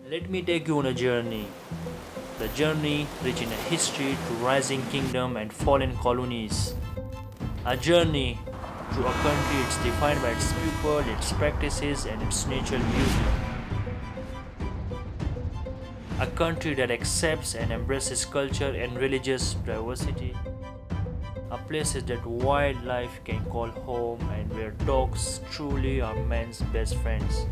Let me take you on a journey. The journey reaching a history to rising kingdom and fallen colonies. A journey through a country it's defined by its people, its practices and its natural beauty. A country that accepts and embraces culture and religious diversity. A place that wildlife can call home and where dogs truly are man's best friends.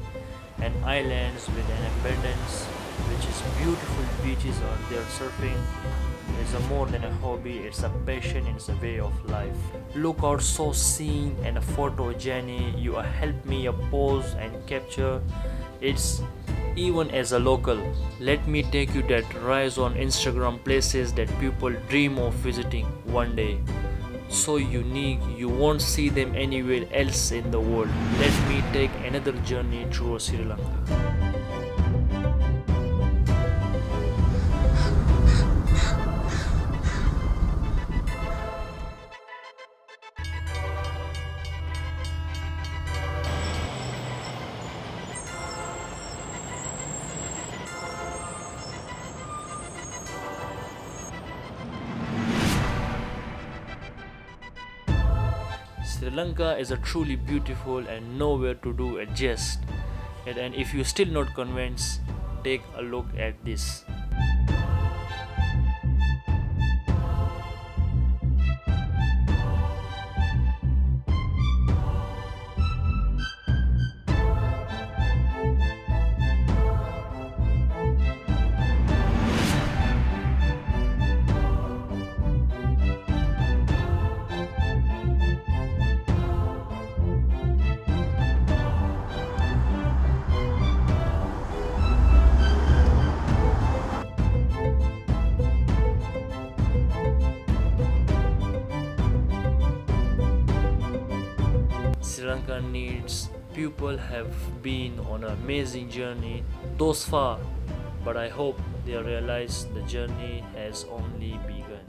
And islands with an abundance which is beautiful beaches out there surfing is a more than a hobby, it's a passion, it's a way of life. Look out so scene and a photo journey you help me a pose and capture it's even as a local. Let me take you that rise on Instagram places that people dream of visiting one day. So unique you won't see them anywhere else in the world. Let me take another journey through Sri Lanka. Sri Lanka is a truly beautiful and nowhere to do a jest. And if you're still not convinced, take a look at this. Sri Lanka needs people have been on an amazing journey thus far, but I hope they realize the journey has only begun.